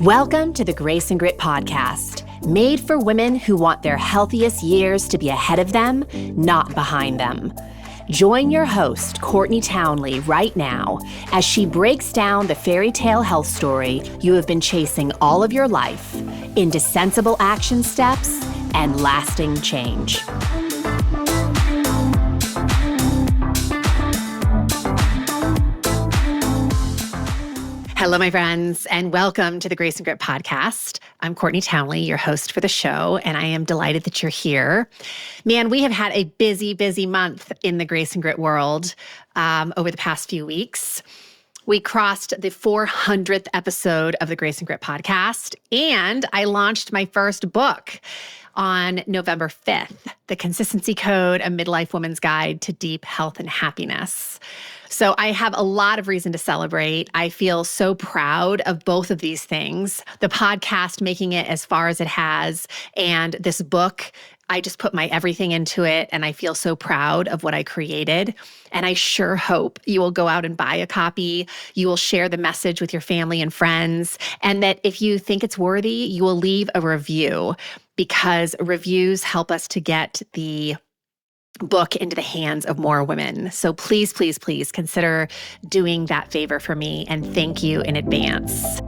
Welcome to the Grace and Grit podcast, made for women who want their healthiest years to be ahead of them, not behind them. Join your host, Courtney Townley, right now as she breaks down the fairy tale health story you have been chasing all of your life into sensible action steps and lasting change. Hello, my friends, and welcome to the Grace and Grit podcast. I'm Courtney Townley, your host for the show, and I am delighted that you're here. Man, we have had a busy month in the Grace and Grit world over the past few weeks. We crossed the 400th episode of the Grace and Grit podcast, and I launched my first book on November 5th, The Consistency Code, A Midlife Woman's Guide to Deep Health and Happiness. So I have a lot of reason to celebrate. I feel so proud of both of these things, the podcast making it as far as it has, and this book. I just put my everything into it, and I feel so proud of what I created. And I sure hope you will go out and buy a copy. You will share the message with your family and friends, and that if you think it's worthy, you will leave a review, because reviews help us to get the book into the hands of more women. So please consider doing that favor for me, and thank you in advance.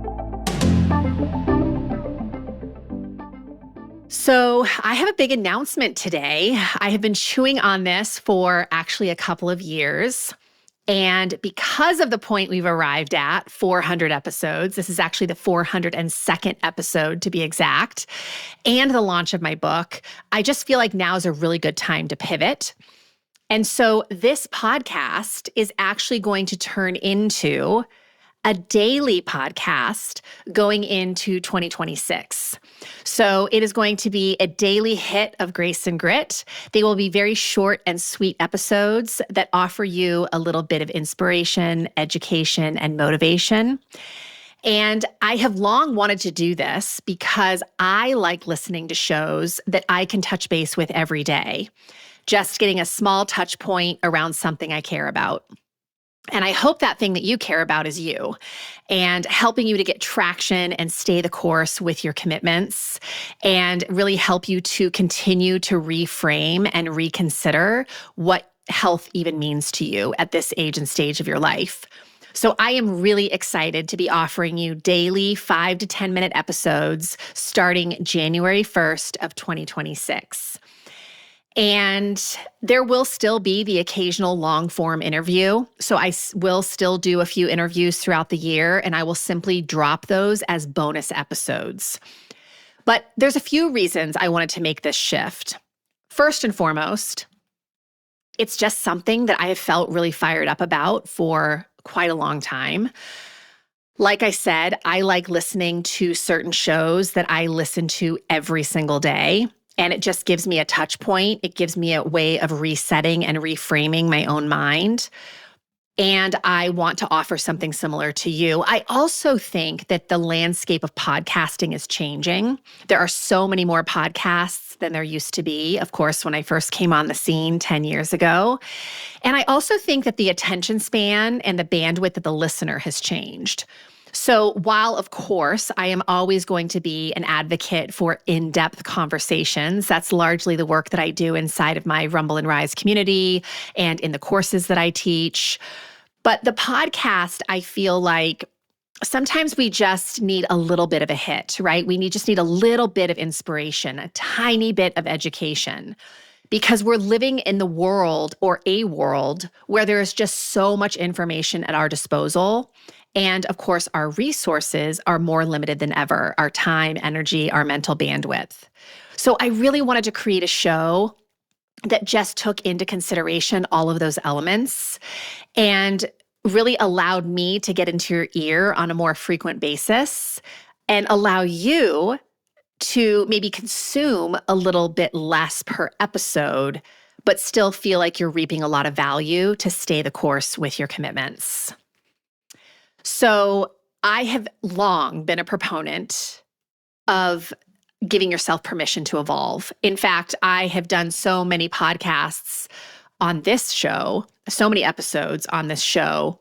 So I have a big announcement today. I have been chewing on this for actually a couple of years. And because of the point we've arrived at, 400 episodes, this is actually the 402nd episode to be exact, and the launch of my book, I just feel like now is a really good time to pivot. And so this podcast is actually going to turn into a daily podcast going into 2026. So it is going to be a daily hit of Grace and Grit. They will be very short and sweet episodes that offer you a little bit of inspiration, education, and motivation. And I have long wanted to do this because I like listening to shows that I can touch base with every day, just getting a small touch point around something I care about. And I hope that thing that you care about is you, and helping you to get traction and stay the course with your commitments, and really help you to continue to reframe and reconsider what health even means to you at this age and stage of your life. So I am really excited to be offering you daily 5 to 10 minute episodes starting January 1st of 2026. And there will still be the occasional long form interview. So I will still do a few interviews throughout the year, and I will simply drop those as bonus episodes. But there's a few reasons I wanted to make this shift. First and foremost, it's just something that I have felt really fired up about for quite a long time. Like I said, I like listening to certain shows that I listen to every single day. And it just gives me a touch point. It gives me a way of resetting and reframing my own mind. And I want to offer something similar to you. I also think that the landscape of podcasting is changing. There are so many more podcasts than there used to be, of course, when I first came on the scene 10 years ago. And I also think that the attention span and the bandwidth of the listener has changed. So while, of course, I am always going to be an advocate for in-depth conversations, that's largely the work that I do inside of my Rumble and Rise community and in the courses that I teach. But the podcast, I feel like sometimes we just need a little bit of a hit, right? We just need a little bit of inspiration, a tiny bit of education. Because we're living in the world, or a world, where there is just so much information at our disposal. And of course, our resources are more limited than ever, our time, energy, our mental bandwidth. So I really wanted to create a show that just took into consideration all of those elements and really allowed me to get into your ear on a more frequent basis and allow you to maybe consume a little bit less per episode, but still feel like you're reaping a lot of value to stay the course with your commitments. So I have long been a proponent of giving yourself permission to evolve. In fact, I have done so many podcasts on this show, so many episodes on this show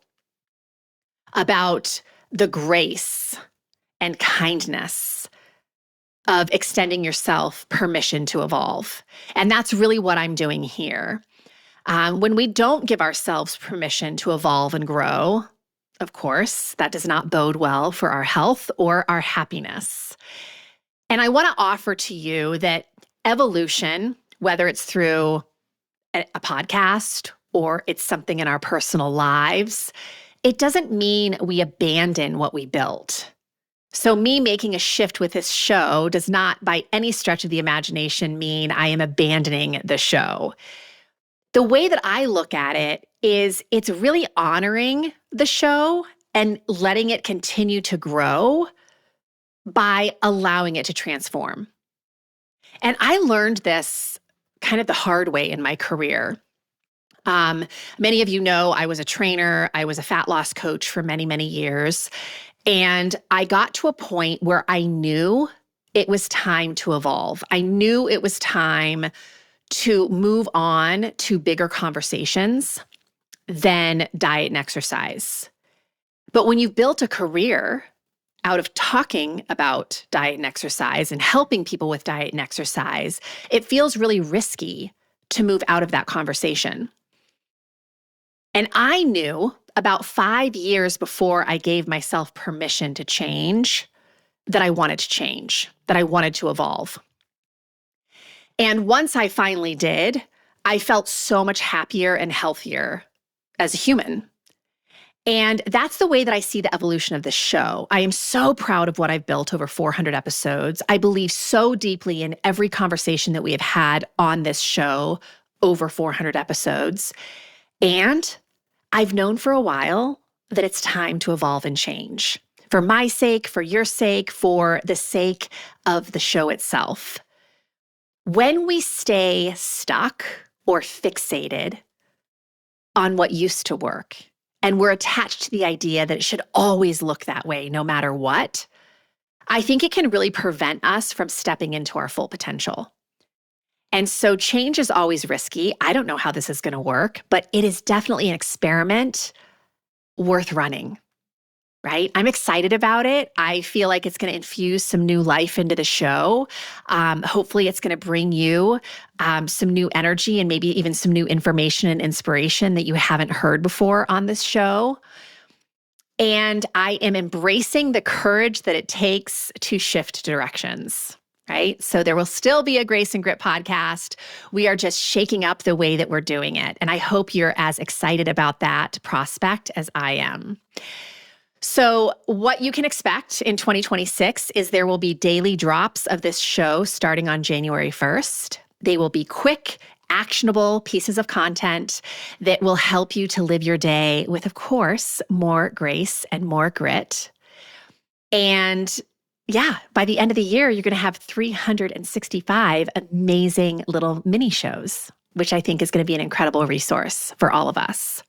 about the grace and kindness of extending yourself permission to evolve. And that's really what I'm doing here. When we don't give ourselves permission to evolve and grow, of course, that does not bode well for our health or our happiness. And I want to offer to you that evolution, whether it's through a podcast or it's something in our personal lives, it doesn't mean we abandon what we built. So me making a shift with this show does not by any stretch of the imagination mean I am abandoning the show. The way that I look at it is it's really honoring the show and letting it continue to grow by allowing it to transform. And I learned this kind of the hard way in my career. Many of you know I was a trainer. I was a fat loss coach for many, many years. And I got to a point where I knew it was time to evolve. I knew it was time to move on to bigger conversations than diet and exercise. But when you've built a career out of talking about diet and exercise and helping people with diet and exercise, it feels really risky to move out of that conversation. And I knew about 5 years before I gave myself permission to change that I wanted to change, that I wanted to evolve. And once I finally did, I felt so much happier and healthier as a human. And that's the way that I see the evolution of this show. I am so proud of what I've built over 400 episodes. I believe so deeply in every conversation that we have had on this show over 400 episodes. And I've known for a while that it's time to evolve and change. For my sake, for your sake, for the sake of the show itself. When we stay stuck or fixated on what used to work, and we're attached to the idea that it should always look that way no matter what, I think it can really prevent us from stepping into our full potential. And so change is always risky. I don't know how this is going to work, but it is definitely an experiment worth running, right? I'm excited about it. I feel like it's going to infuse some new life into the show. Hopefully it's going to bring you some new energy and maybe even some new information and inspiration that you haven't heard before on this show. And I am embracing the courage that it takes to shift directions. Right? So there will still be a Grace and Grit podcast. We are just shaking up the way that we're doing it. And I hope you're as excited about that prospect as I am. So what you can expect in 2026 is there will be daily drops of this show starting on January 1st. They will be quick, actionable pieces of content that will help you to live your day with, of course, more grace and more grit. And yeah, by the end of the year, you're going to have 365 amazing little mini shows, which I think is going to be an incredible resource for all of us.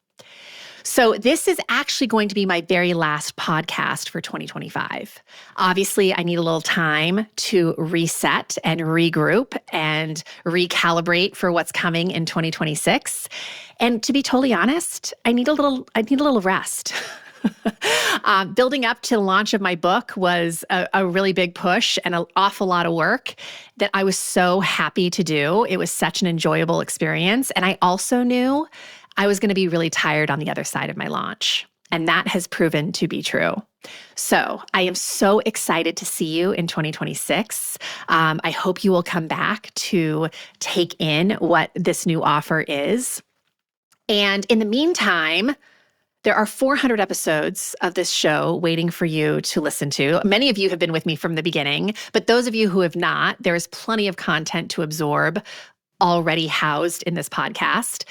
So this is actually going to be my very last podcast for 2025. Obviously, I need a little time to reset and regroup and recalibrate for what's coming in 2026. And to be totally honest, I need a little rest. Building up to the launch of my book was a really big push and an awful lot of work that I was so happy to do. It was such an enjoyable experience. And I also knew I was going to be really tired on the other side of my launch. And that has proven to be true. So I am so excited to see you in 2026. I hope you will come back to take in what this new offer is. And in the meantime, there are 400 episodes of this show waiting for you to listen to. Many of you have been with me from the beginning, but those of you who have not, there is plenty of content to absorb already housed in this podcast.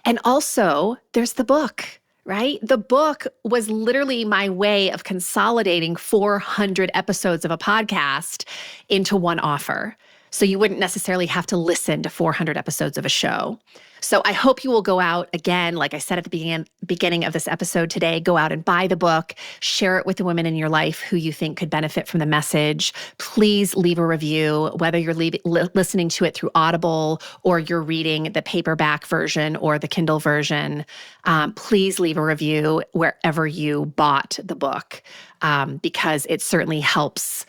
And also, there's the book, right? The book was literally my way of consolidating 400 episodes of a podcast into one offer. So you wouldn't necessarily have to listen to 400 episodes of a show. So I hope you will go out again, like I said at the beginning of this episode today, go out and buy the book, share it with the women in your life who you think could benefit from the message. Please leave a review, whether you're listening to it through Audible or you're reading the paperback version or the Kindle version. Please leave a review wherever you bought the book, because it certainly helps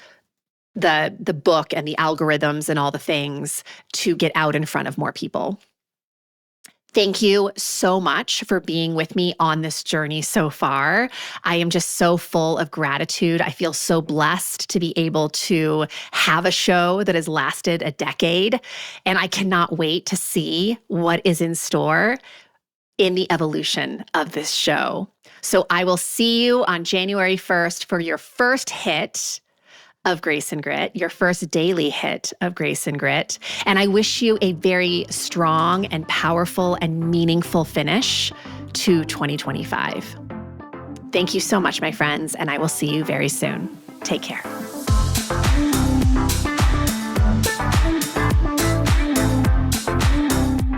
the book and the algorithms and all the things to get out in front of more people. Thank you so much for being with me on this journey so far. I am just so full of gratitude. I feel so blessed to be able to have a show that has lasted a decade, and I cannot wait to see what is in store in the evolution of this show. So I will see you on January 1st for your first hit of Grace and Grit, your first daily hit of Grace and Grit. And I wish you a very strong and powerful and meaningful finish to 2025. Thank you so much, my friends, and I will see you very soon. Take care.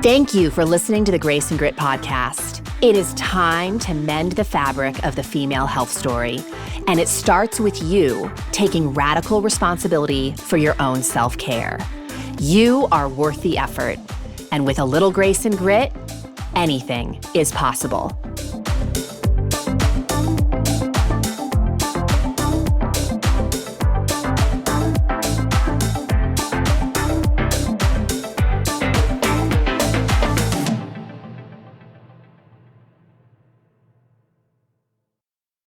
Thank you for listening to the Grace and Grit podcast. It is time to mend the fabric of the female health story. And it starts with you taking radical responsibility for your own self-care. You are worth the effort. And with a little grace and grit, anything is possible.